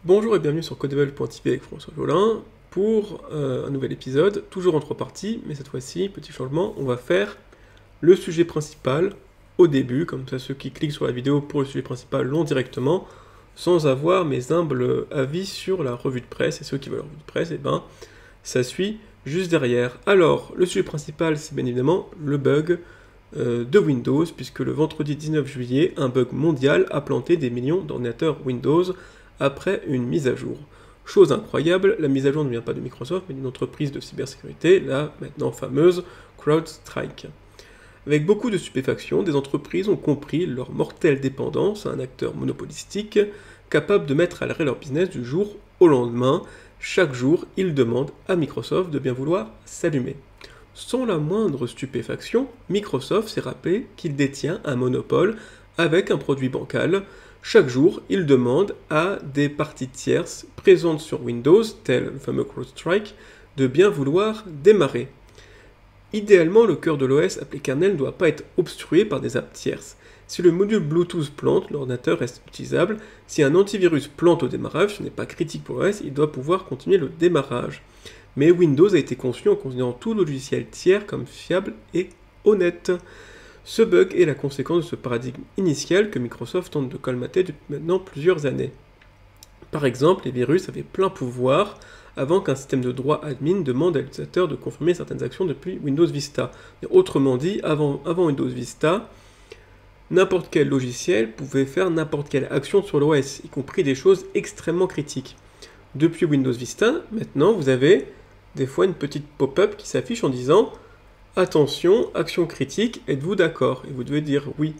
Bonjour et bienvenue sur Codable.tv avec François Jolin pour un nouvel épisode, toujours en 3 parties, mais cette fois-ci, petit changement, on va faire le sujet principal au début, comme ça ceux qui cliquent sur la vidéo pour le sujet principal l'ont directement, sans avoir mes humbles avis sur la revue de presse, et ceux qui veulent la revue de presse, et ben ça suit juste derrière. Alors, le sujet principal, c'est bien évidemment le bug de Windows, puisque le vendredi 19 juillet, un bug mondial a planté des millions d'ordinateurs Windows après une mise à jour. Chose incroyable, la mise à jour ne vient pas de Microsoft, mais d'une entreprise de cybersécurité, la maintenant fameuse CrowdStrike. Avec beaucoup de stupéfaction, des entreprises ont compris leur mortelle dépendance à un acteur monopolistique capable de mettre à l'arrêt leur business du jour au lendemain. Chaque jour, ils demandent à Microsoft de bien vouloir s'allumer. Sans la moindre stupéfaction, Microsoft s'est rappelé qu'il détient un monopole avec un produit bancal. Chaque jour, il demande à des parties tierces présentes sur Windows, tel le fameux CrowdStrike, de bien vouloir démarrer. Idéalement, le cœur de l'OS appelé kernel ne doit pas être obstrué par des apps tierces. Si le module Bluetooth plante, l'ordinateur reste utilisable. Si un antivirus plante au démarrage, ce n'est pas critique pour l'OS, il doit pouvoir continuer le démarrage. Mais Windows a été conçu en considérant tout logiciel tiers comme fiable et honnête. Ce bug est la conséquence de ce paradigme initial que Microsoft tente de colmater depuis maintenant plusieurs années. Par exemple, les virus avaient plein pouvoir avant qu'un système de droit admin demande à l'utilisateur de confirmer certaines actions depuis Windows Vista. Autrement dit, avant Windows Vista, n'importe quel logiciel pouvait faire n'importe quelle action sur l'OS, y compris des choses extrêmement critiques. Depuis Windows Vista, maintenant, vous avez des fois une petite pop-up qui s'affiche en disant « Attention, action critique, êtes-vous d'accord ?» Et vous devez dire « Oui ».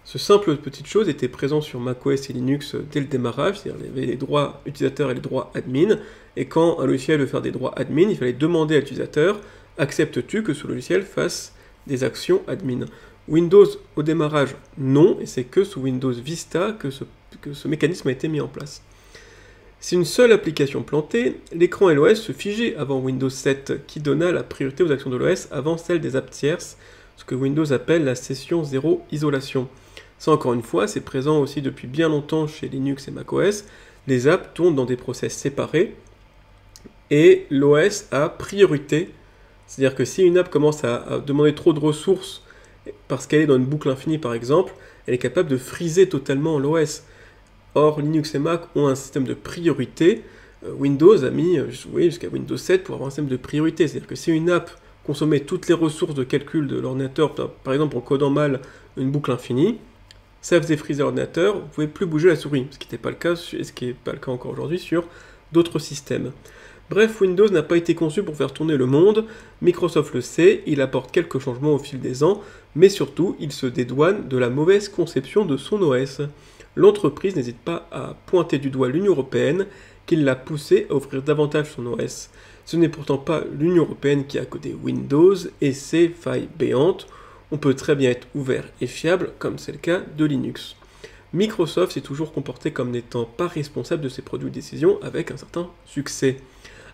Ce simple petite chose était présent sur macOS et Linux dès le démarrage, c'est-à-dire il y avait les droits utilisateurs et les droits admin, et quand un logiciel veut faire des droits admin, il fallait demander à l'utilisateur « Acceptes-tu que ce logiciel fasse des actions admin ?» Windows au démarrage, non, et c'est que sous Windows Vista que ce mécanisme a été mis en place. Si une seule application plantait, l'écran LOS se figeait avant Windows 7, qui donna la priorité aux actions de l'OS avant celle des apps tierces, ce que Windows appelle la session 0 isolation. Ça encore une fois, c'est présent aussi depuis bien longtemps chez Linux et macOS, les apps tournent dans des process séparés, et l'OS a priorité, c'est-à-dire que si une app commence à demander trop de ressources, parce qu'elle est dans une boucle infinie par exemple, elle est capable de freezer totalement l'OS. Or, Linux et Mac ont un système de priorité. Windows a mis jusqu'à Windows 7 pour avoir un système de priorité. C'est-à-dire que si une app consommait toutes les ressources de calcul de l'ordinateur, par exemple en codant mal une boucle infinie, ça faisait freezer l'ordinateur, vous ne pouvez plus bouger la souris, ce qui n'était pas le cas, et ce qui n'est pas le cas encore aujourd'hui sur d'autres systèmes. Bref, Windows n'a pas été conçu pour faire tourner le monde, Microsoft le sait, il apporte quelques changements au fil des ans, mais surtout, il se dédouane de la mauvaise conception de son OS. L'entreprise n'hésite pas à pointer du doigt l'Union Européenne, qui l'a poussé à offrir davantage son OS. Ce n'est pourtant pas l'Union Européenne qui a codé Windows et ses failles béantes, on peut très bien être ouvert et fiable, comme c'est le cas de Linux. Microsoft s'est toujours comporté comme n'étant pas responsable de ses produits ou décisions avec un certain succès.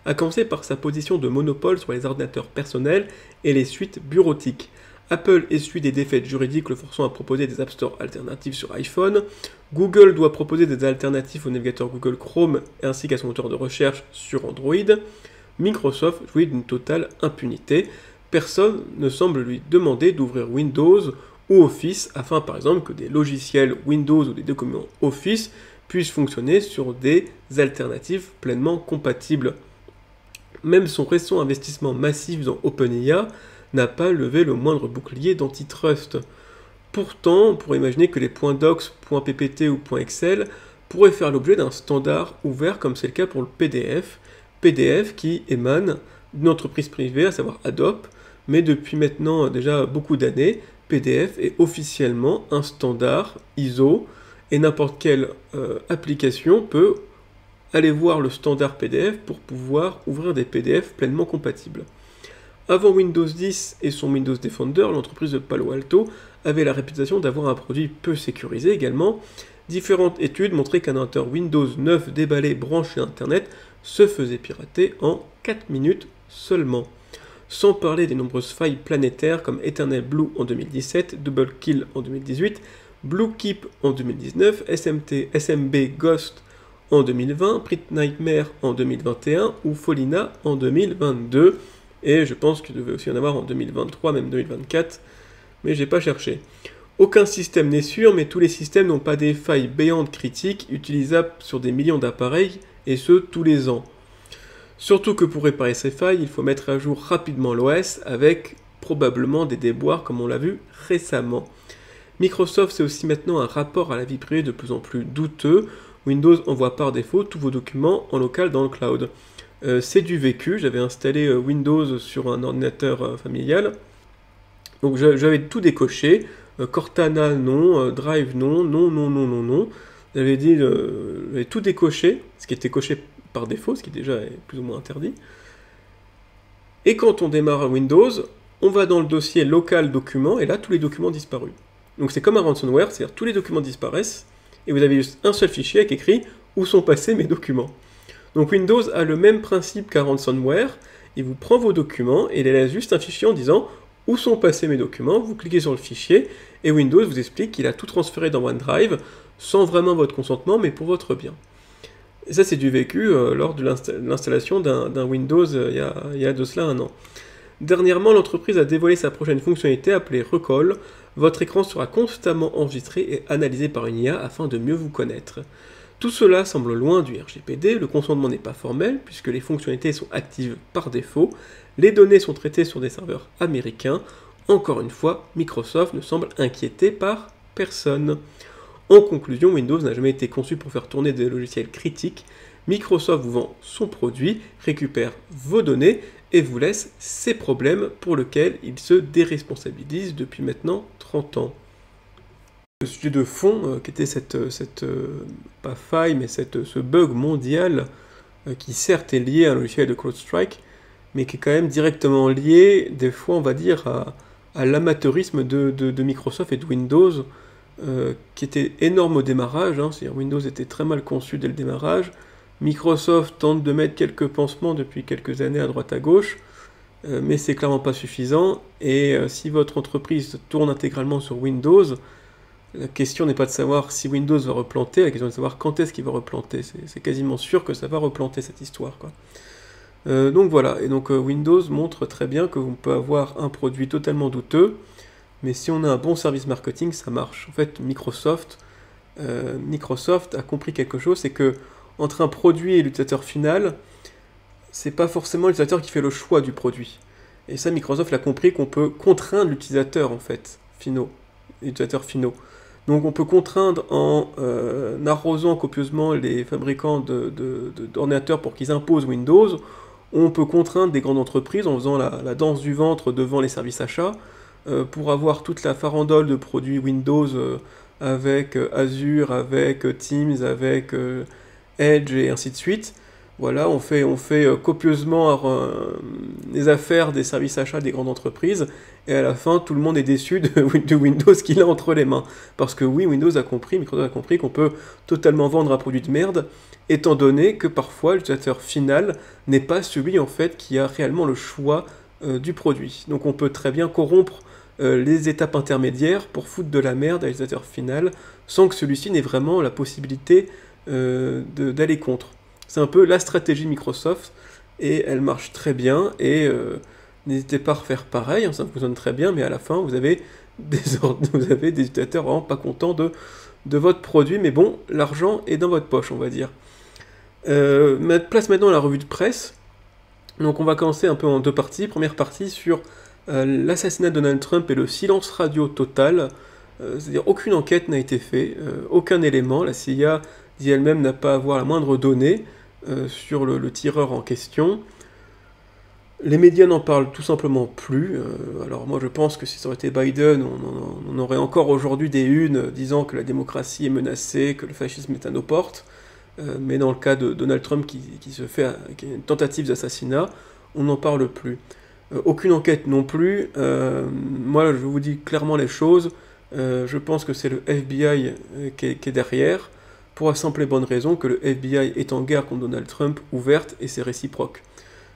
À commencer par sa position de monopole sur les ordinateurs personnels et les suites bureautiques. Apple essuie des défaites juridiques le forçant à proposer des App Store alternatifs sur iPhone. Google doit proposer des alternatives au navigateur Google Chrome ainsi qu'à son moteur de recherche sur Android. Microsoft jouit d'une totale impunité. Personne ne semble lui demander d'ouvrir Windows ou Office afin par exemple que des logiciels Windows ou des documents Office puissent fonctionner sur des alternatives pleinement compatibles. Même son récent investissement massif dans OpenIA n'a pas levé le moindre bouclier d'antitrust. Pourtant, on pourrait imaginer que les .docs, .ppt ou .excel pourraient faire l'objet d'un standard ouvert comme c'est le cas pour le PDF qui émane d'une entreprise privée, à savoir Adobe, mais depuis maintenant déjà beaucoup d'années, PDF est officiellement un standard ISO et n'importe quelle application peut aller voir le standard PDF pour pouvoir ouvrir des PDF pleinement compatibles. Avant Windows 10 et son Windows Defender, l'entreprise de Palo Alto avait la réputation d'avoir un produit peu sécurisé également. Différentes études montraient qu'un ordinateur Windows 9 déballé branché à Internet se faisait pirater en 4 minutes seulement. Sans parler des nombreuses failles planétaires comme Eternal Blue en 2017, Double Kill en 2018, Bluekeep en 2019, SMB Ghost en 2020, Prit Nightmare en 2021 ou Folina en 2022. Et je pense qu'il devait aussi y en avoir en 2023, même 2024, mais j'ai pas cherché. Aucun système n'est sûr, mais tous les systèmes n'ont pas des failles béantes critiques utilisables sur des millions d'appareils, et ce, tous les ans. Surtout que pour réparer ces failles, il faut mettre à jour rapidement l'OS, avec probablement des déboires comme on l'a vu récemment. Microsoft c'est aussi maintenant un rapport à la vie privée de plus en plus douteux. Windows envoie par défaut tous vos documents en local dans le cloud. C'est du vécu, j'avais installé Windows sur un ordinateur familial, donc j'avais tout décoché, Cortana non, Drive non, non. J'avais dit, j'avais tout décoché, ce qui était coché par défaut, ce qui déjà est plus ou moins interdit. Et quand on démarre Windows, on va dans le dossier local documents, et là tous les documents disparus. Donc c'est comme un ransomware, c'est-à-dire tous les documents disparaissent, et vous avez juste un seul fichier avec écrit « Où sont passés mes documents ?» Donc Windows a le même principe qu'un ransomware, il vous prend vos documents, et il laisse juste un fichier en disant « Où sont passés mes documents ?» Vous cliquez sur le fichier, et Windows vous explique qu'il a tout transféré dans OneDrive, sans vraiment votre consentement, mais pour votre bien. Et ça c'est du vécu lors de l'installation d'un Windows il y a de cela 1 an. Dernièrement, l'entreprise a dévoilé sa prochaine fonctionnalité appelée Recall. Votre écran sera constamment enregistré et analysé par une IA afin de mieux vous connaître. Tout cela semble loin du RGPD, le consentement n'est pas formel puisque les fonctionnalités sont actives par défaut, les données sont traitées sur des serveurs américains. Encore une fois, Microsoft ne semble inquiété par personne. En conclusion, Windows n'a jamais été conçu pour faire tourner des logiciels critiques. Microsoft vous vend son produit, récupère vos données et vous laisse ses problèmes pour lesquels il se déresponsabilise depuis maintenant 30 ans. Le sujet de fond, qui était pas faille, mais ce bug mondial, qui certes est lié à un logiciel de CrowdStrike, mais qui est quand même directement lié, des fois on va dire, à l'amateurisme de Microsoft et de Windows, qui était énorme au démarrage, hein, c'est-à-dire Windows était très mal conçu dès le démarrage. Microsoft tente de mettre quelques pansements depuis quelques années à droite à gauche, mais c'est clairement pas suffisant, et si votre entreprise tourne intégralement sur Windows, la question n'est pas de savoir si Windows va replanter, la question est de savoir quand est-ce qu'il va replanter. C'est quasiment sûr que ça va replanter cette histoire, quoi. Donc voilà, et donc Windows montre très bien que vous pouvez avoir un produit totalement douteux, mais si on a un bon service marketing, ça marche. En fait, Microsoft a compris quelque chose, c'est que entre un produit et l'utilisateur final, c'est pas forcément l'utilisateur qui fait le choix du produit. Et ça, Microsoft l'a compris qu'on peut contraindre l'utilisateur, en fait, l'utilisateur finaux. Donc on peut contraindre en arrosant copieusement les fabricants d'ordinateurs pour qu'ils imposent Windows. On peut contraindre des grandes entreprises en faisant la danse du ventre devant les services achats pour avoir toute la farandole de produits Windows avec Azure, avec Teams, avec Edge et ainsi de suite. Voilà, on fait copieusement les affaires des services achats des grandes entreprises, et à la fin, tout le monde est déçu de Windows qu'il a entre les mains. Parce que oui, Microsoft a compris qu'on peut totalement vendre un produit de merde, étant donné que parfois l'utilisateur final n'est pas celui en fait qui a réellement le choix du produit. Donc on peut très bien corrompre les étapes intermédiaires pour foutre de la merde à l'utilisateur final, sans que celui-ci n'ait vraiment la possibilité d'aller contre. C'est un peu la stratégie Microsoft, et elle marche très bien, et n'hésitez pas à refaire pareil, hein, ça fonctionne très bien, mais à la fin, vous avez des utilisateurs vraiment pas contents de votre produit, mais bon, l'argent est dans votre poche, on va dire. Place maintenant à la revue de presse. Donc on va commencer un peu en 2 parties. Première partie sur l'assassinat de Donald Trump et le silence radio total. C'est-à-dire aucune enquête n'a été faite, aucun élément, la CIA dit elle-même n'a pas à avoir la moindre donnée sur le tireur en question. Les médias n'en parlent tout simplement plus. Alors moi je pense que si ça aurait été Biden, on aurait encore aujourd'hui des unes disant que la démocratie est menacée, que le fascisme est à nos portes. Mais dans le cas de Donald Trump qui a une tentative d'assassinat, on n'en parle plus. Aucune enquête non plus. Moi je vous dis clairement les choses. Je pense que c'est le FBI qui est derrière, pour la simple et bonne raison que le FBI est en guerre contre Donald Trump ouverte, et c'est réciproque.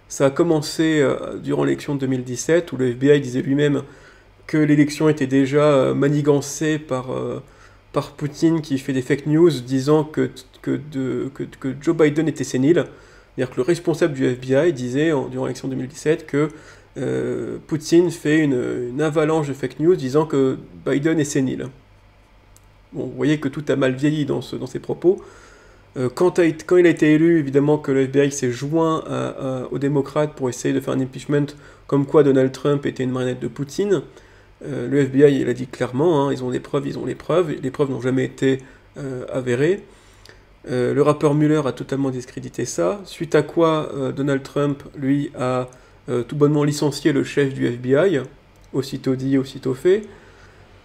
Ça a commencé durant l'élection de 2017, où le FBI disait lui-même que l'élection était déjà manigancée par par Poutine qui fait des fake news disant que Joe Biden était sénile. C'est-à-dire que le responsable du FBI disait durant l'élection 2017 que Poutine fait une avalanche de fake news disant que Biden est sénile. Bon, vous voyez que tout a mal vieilli dans ses propos. Quand il a été élu, évidemment que le FBI s'est joint aux démocrates pour essayer de faire un impeachment comme quoi Donald Trump était une marionnette de Poutine. Le FBI, il a dit clairement, hein, ils ont les preuves, les preuves n'ont jamais été avérées. Le rappeur Mueller a totalement discrédité ça, suite à quoi Donald Trump, lui, a tout bonnement licencié le chef du FBI, aussitôt dit, aussitôt fait.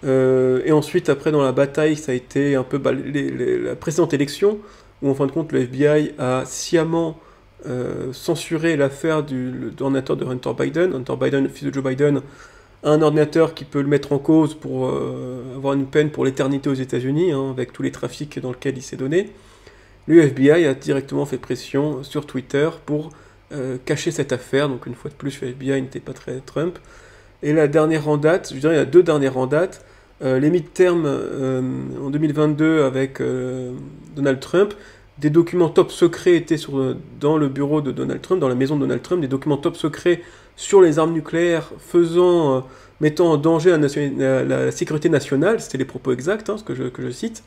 Et ensuite, après, dans la bataille, ça a été un peu la précédente élection, où en fin de compte, le FBI a sciemment censuré l'affaire de l'ordinateur de Hunter Biden. Hunter Biden, le fils de Joe Biden, a un ordinateur qui peut le mettre en cause pour avoir une peine pour l'éternité aux États-Unis, hein, avec tous les trafics dans lesquels il s'est donné. Le FBI a directement fait pression sur Twitter pour cacher cette affaire. Donc une fois de plus, le FBI n'était pas très Trump. Et la dernière en date, je dirais il y a deux dernières en date, les midterms en 2022 avec Donald Trump, des documents top secrets étaient dans le bureau de Donald Trump, dans la maison de Donald Trump, des documents top secrets sur les armes nucléaires mettant en danger la sécurité nationale, c'était les propos exacts, hein, ce que je cite.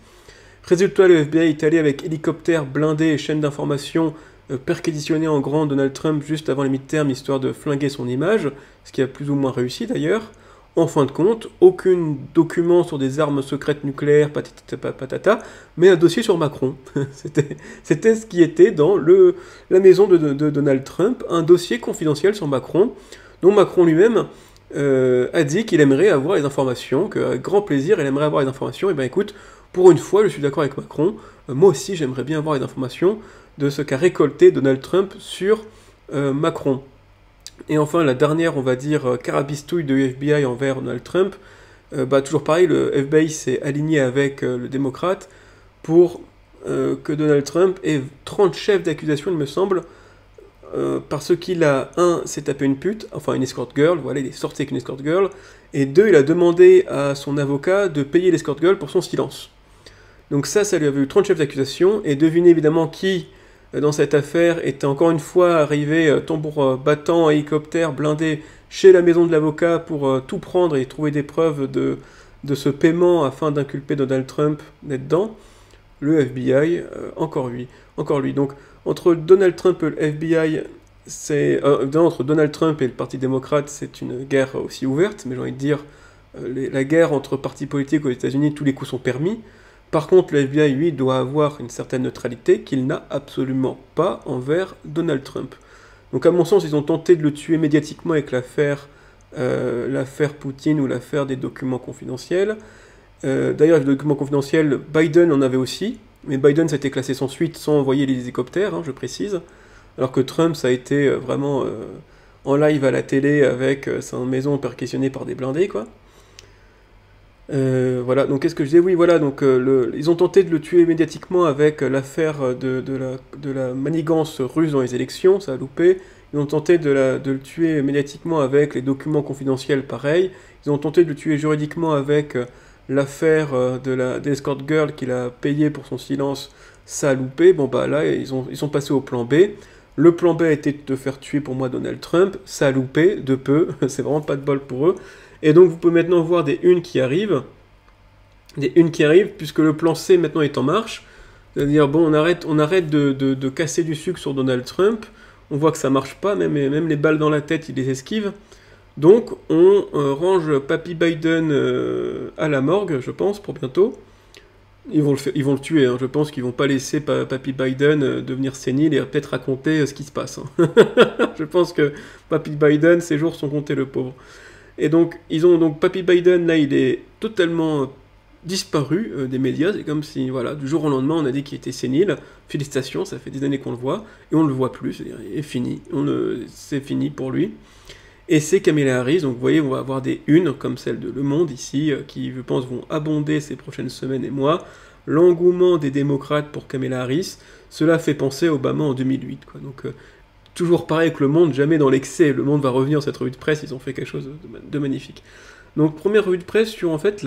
Résultat, le FBI est allé avec hélicoptères blindés et chaînes d'information perquisitionner en grand Donald Trump juste avant les midterms, histoire de flinguer son image, ce qui a plus ou moins réussi d'ailleurs. En fin de compte, aucun document sur des armes secrètes nucléaires, patata, mais un dossier sur Macron. C'était ce qui était dans la maison de Donald Trump, un dossier confidentiel sur Macron, dont Macron lui-même a dit qu'il aimerait avoir les informations, qu'avec grand plaisir, il aimerait avoir les informations. Et bien écoute, pour une fois, je suis d'accord avec Macron, moi aussi j'aimerais bien avoir les informations de ce qu'a récolté Donald Trump sur Macron. Et enfin, la dernière, on va dire, carabistouille de FBI envers Donald Trump, toujours pareil, le FBI s'est aligné avec le démocrate pour que Donald Trump ait 30 chefs d'accusation, il me semble, parce qu'il s'est tapé une pute, enfin une escort girl, voilà, il est sorti avec une escort girl, et 2, il a demandé à son avocat de payer l'escort girl pour son silence. Donc ça lui avait eu 30 chefs d'accusation, et devinez évidemment qui, dans cette affaire, était encore une fois arrivé tambour battant, hélicoptère, blindé, chez la maison de l'avocat pour tout prendre et trouver des preuves de ce paiement afin d'inculper Donald Trump d'être dedans. Le FBI, encore lui. Donc, entre Donald Trump et le FBI, entre Donald Trump et le Parti démocrate, c'est une guerre aussi ouverte, mais j'ai envie de dire, la guerre entre partis politiques aux États-Unis, tous les coups sont permis. Par contre, le FBI, lui, doit avoir une certaine neutralité qu'il n'a absolument pas envers Donald Trump. Donc à mon sens, ils ont tenté de le tuer médiatiquement avec l'affaire Poutine ou l'affaire des documents confidentiels. D'ailleurs, les documents confidentiels, Biden en avait aussi, mais Biden ça a été classé sans suite, sans envoyer les hélicoptères, hein, je précise. Alors que Trump, ça a été vraiment en live à la télé avec sa maison perquisitionnée par des blindés, quoi. Voilà, donc qu'est-ce que je disais? Oui, voilà, donc ils ont tenté de le tuer médiatiquement avec l'affaire de la manigance russe dans les élections, ça a loupé. Ils ont tenté de le tuer médiatiquement avec les documents confidentiels, pareil. Ils ont tenté de le tuer juridiquement avec l'affaire de l'escort girl qu'il a payé pour son silence, ça a loupé. Bon bah là, ils sont passés au plan B. Le plan B a été de faire tuer pour moi Donald Trump, ça a loupé, de peu, c'est vraiment pas de bol pour eux. Et donc vous pouvez maintenant voir des unes qui arrivent, puisque le plan C maintenant est en marche. C'est-à-dire, bon, on arrête de casser du sucre sur Donald Trump, on voit que ça marche pas, même les balles dans la tête, il les esquive. Donc on range Papy Biden à la morgue, je pense, pour bientôt. Ils vont le tuer, hein. Je pense qu'ils vont pas laisser Papy Biden devenir sénile et peut-être raconter ce qui se passe. Hein. Je pense que Papy Biden, ses jours sont comptés, le pauvre. Et donc, Papy Biden, là, il est totalement disparu des médias. C'est comme si, voilà, du jour au lendemain, on a dit qu'il était sénile. Félicitations, ça fait des années qu'on le voit. Et on ne le voit plus, c'est-à-dire, il est fini. C'est fini pour lui. Et c'est Kamala Harris, donc vous voyez, on va avoir des unes, comme celle de Le Monde, ici, qui, je pense, vont abonder ces prochaines semaines et mois. L'engouement des démocrates pour Kamala Harris, cela fait penser à Obama en 2008, quoi. Donc, toujours pareil avec Le Monde, jamais dans l'excès. Le Monde va revenir dans cette revue de presse, ils ont fait quelque chose de magnifique. Donc première revue de presse sur en fait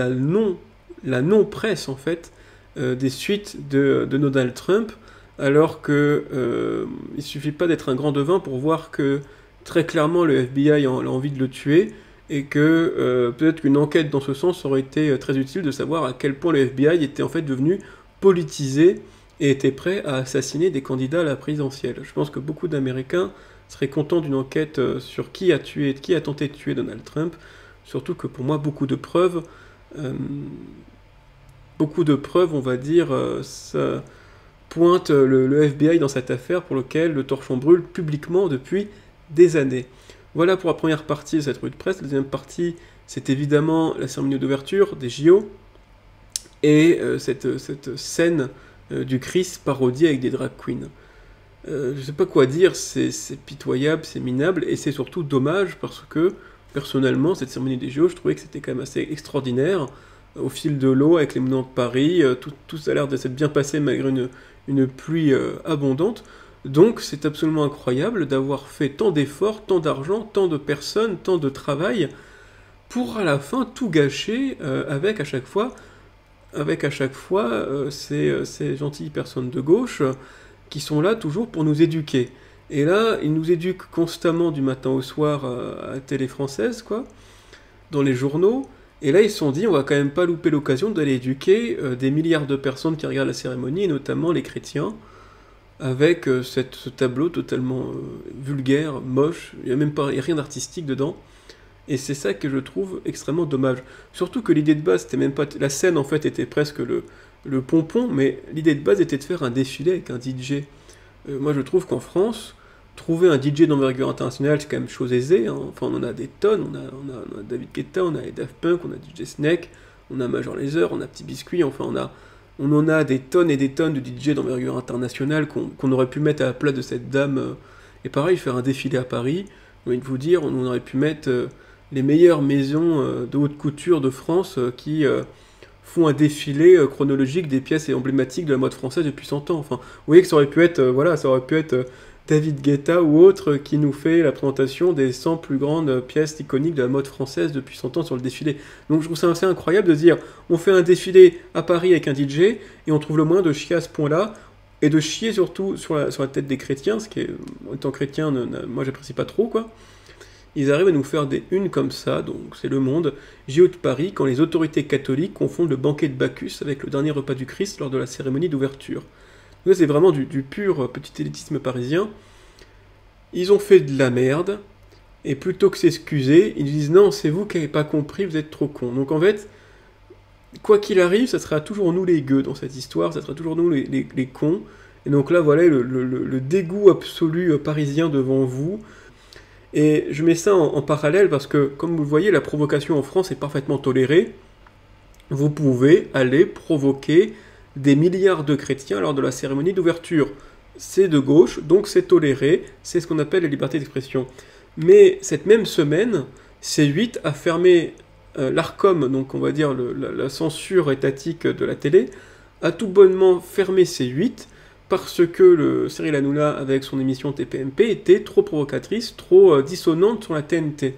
la non-presse, en fait, des suites de Donald Trump, alors que il suffit pas d'être un grand devin pour voir que très clairement le FBI a envie de le tuer, et que peut-être qu'une enquête dans ce sens aurait été très utile de savoir à quel point le FBI était en fait devenu politisé et était prêt à assassiner des candidats à la présidentielle. Je pense que beaucoup d'Américains seraient contents d'une enquête sur qui a tenté de tuer Donald Trump, surtout que pour moi euh, beaucoup de preuves, on va dire, ça pointe le FBI dans cette affaire pour laquelle le torchon brûle publiquement depuis des années. Voilà pour la première partie de cette revue de presse. La deuxième partie, c'est évidemment la cérémonie d'ouverture des JO et cette scène du Christ parodie avec des drag queens. Je ne sais pas quoi dire, c'est pitoyable, c'est minable, et c'est surtout dommage parce que, personnellement, cette cérémonie des JO, je trouvais que c'était quand même assez extraordinaire. Au fil de l'eau, avec les monuments de Paris, tout ça a l'air de s'être bien passé malgré une pluie abondante. Donc c'est absolument incroyable d'avoir fait tant d'efforts, tant d'argent, tant de personnes, tant de travail, pour à la fin tout gâcher avec à chaque fois ces gentilles personnes de gauche qui sont là toujours pour nous éduquer. Et là, ils nous éduquent constamment du matin au soir à la télé française, quoi, dans les journaux. Et là, ils se sont dit, on va quand même pas louper l'occasion d'aller éduquer des milliards de personnes qui regardent la cérémonie, et notamment les chrétiens, avec ce tableau totalement vulgaire, moche, il n'y a rien d'artistique dedans. Et c'est ça que je trouve extrêmement dommage. Surtout que l'idée de base, c'était même pas... La scène, en fait, était presque le pompon, mais l'idée de base était de faire un défilé avec un DJ. Moi, je trouve qu'en France, trouver un DJ d'envergure internationale, c'est quand même chose aisée. Hein. Enfin, on en a des tonnes. On a David Guetta, on a les Daft Punk, on a DJ Snake, on a Major Lazer, on a Petit Biscuit. Enfin, on en a des tonnes et des tonnes de DJ d'envergure internationale qu'on aurait pu mettre à la place de cette dame. Et pareil, faire un défilé à Paris, j'ai envie de vous dire, on aurait pu mettre les meilleures maisons de haute couture de France qui font un défilé chronologique des pièces emblématiques de la mode française depuis 100 ans. Enfin, vous voyez que ça aurait pu être, David Guetta ou autre qui nous fait la présentation des 100 plus grandes pièces iconiques de la mode française depuis 100 ans sur le défilé. Donc je trouve ça assez incroyable de dire, on fait un défilé à Paris avec un DJ, et on trouve le moyen de chier à ce point-là, et de chier surtout sur la tête des chrétiens, ce qui est, en tant que chrétien, moi j'apprécie pas trop, quoi. Ils arrivent à nous faire des unes comme ça, donc c'est Le Monde, JO de Paris, quand les autorités catholiques confondent le banquet de Bacchus avec le dernier repas du Christ lors de la cérémonie d'ouverture. Donc c'est vraiment du pur petit élitisme parisien. Ils ont fait de la merde, et plutôt que s'excuser, ils disent non, c'est vous qui n'avez pas compris, vous êtes trop cons. Donc en fait, quoi qu'il arrive, ça sera toujours nous les gueux dans cette histoire, ça sera toujours nous les cons. Et donc là, voilà le dégoût absolu parisien devant vous. Et je mets ça en parallèle parce que, comme vous le voyez, la provocation en France est parfaitement tolérée. Vous pouvez aller provoquer des milliards de chrétiens lors de la cérémonie d'ouverture. C'est de gauche, donc c'est toléré, c'est ce qu'on appelle la liberté d'expression. Mais cette même semaine, C8 a fermé l'ARCOM, donc on va dire la censure étatique de la télé, a tout bonnement fermé C8 parce que Cyril Hanouna, avec son émission TPMP, était trop provocatrice, trop dissonante sur la TNT.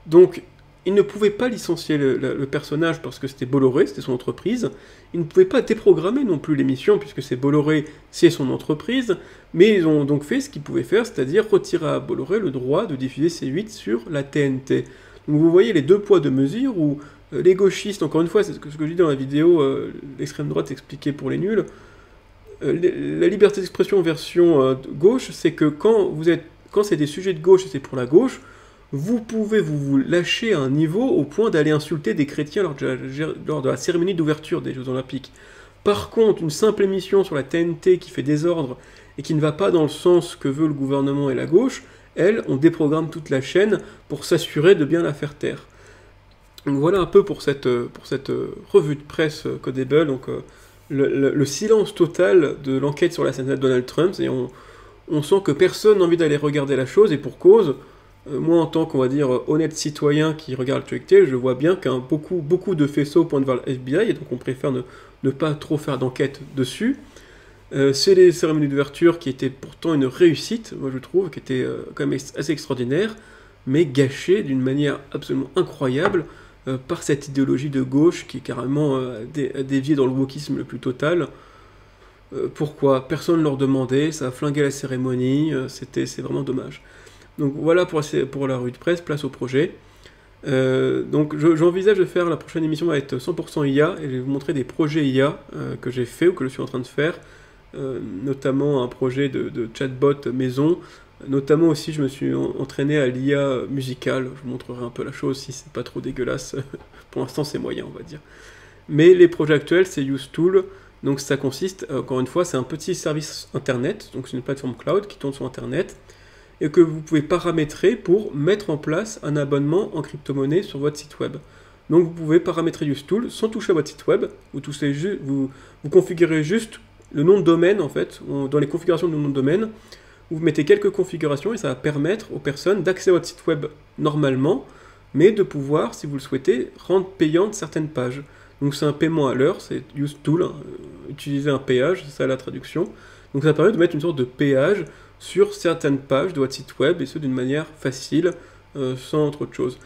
Donc, il ne pouvait pas licencier le personnage parce que c'était Bolloré, c'était son entreprise. Il ne pouvait pas déprogrammer non plus l'émission puisque c'est Bolloré, c'est son entreprise. Mais ils ont donc fait ce qu'ils pouvaient faire, c'est-à-dire retirer à Bolloré le droit de diffuser C8 sur la TNT. Donc vous voyez les deux poids deux mesures où les gauchistes, encore une fois, c'est ce que je dis dans la vidéo, l'extrême droite expliqué pour les nuls, la liberté d'expression version gauche, c'est que quand c'est des sujets de gauche et c'est pour la gauche, vous pouvez vous lâcher à un niveau au point d'aller insulter des chrétiens lors de la cérémonie d'ouverture des Jeux Olympiques. Par contre, une simple émission sur la TNT qui fait désordre et qui ne va pas dans le sens que veut le gouvernement et la gauche, elle, on déprogramme toute la chaîne pour s'assurer de bien la faire taire. Donc voilà un peu pour cette revue de presse Codable, donc le silence total de l'enquête sur l'assassinat de Donald Trump, et on sent que personne n'a envie d'aller regarder la chose, et pour cause, moi en tant qu'on va dire honnête citoyen qui regarde l'actualité, je vois bien qu'un beaucoup de faisceaux pointent vers le FBI, et donc on préfère ne pas trop faire d'enquête dessus. C'est les cérémonies d'ouverture qui étaient pourtant une réussite, moi je trouve, qui étaient quand même assez extraordinaires, mais gâchées d'une manière absolument incroyable. par cette idéologie de gauche qui est carrément déviée dans le wokisme le plus total. Pourquoi? Personne ne leur demandait, ça a flingué la cérémonie, c'est vraiment dommage. Donc voilà pour la revue de presse, place au projet. Donc j'envisage de faire, la prochaine émission va être 100% IA, et je vais vous montrer des projets IA que j'ai fait ou que je suis en train de faire, notamment un projet de chatbot maison, notamment aussi je me suis entraîné à l'IA musicale, je vous montrerai un peu la chose si c'est pas trop dégueulasse, pour l'instant c'est moyen on va dire. Mais les projets actuels c'est UseTool, donc ça consiste, encore une fois, c'est un petit service internet, donc c'est une plateforme cloud qui tourne sur internet, et que vous pouvez paramétrer pour mettre en place un abonnement en crypto-monnaie sur votre site web. Donc vous pouvez paramétrer UseTool sans toucher à votre site web, vous configurez juste le nom de domaine en fait, dans les configurations de nom de domaine, vous mettez quelques configurations et ça va permettre aux personnes d'accéder à votre site web normalement, mais de pouvoir, si vous le souhaitez, rendre payantes certaines pages. Donc c'est un paiement à l'heure, c'est UseTool, hein, utiliser un péage, c'est ça la traduction. Donc ça permet de mettre une sorte de péage sur certaines pages de votre site web, et ce d'une manière facile, sans trop de choses.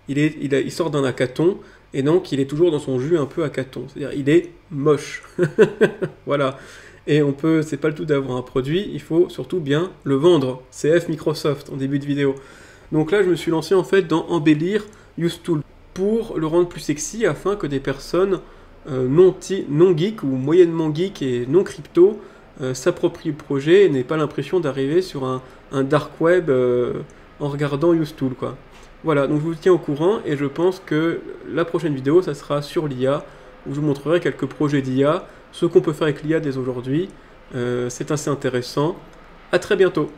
Il sort d'un hackathon, et donc il est toujours dans son jus un peu hackathon, c'est-à-dire il est moche. Voilà. Et c'est pas le tout d'avoir un produit, il faut surtout bien le vendre. CF Microsoft en début de vidéo. Donc là je me suis lancé en fait dans embellir UseTool pour le rendre plus sexy afin que des personnes non geek ou moyennement geek et non crypto s'approprient le projet et n'aient pas l'impression d'arriver sur un dark web en regardant UseTool quoi. Voilà, donc je vous tiens au courant et je pense que la prochaine vidéo ça sera sur l'IA où je vous montrerai quelques projets d'IA, ce qu'on peut faire avec l'IA dès aujourd'hui. C'est assez intéressant. À très bientôt.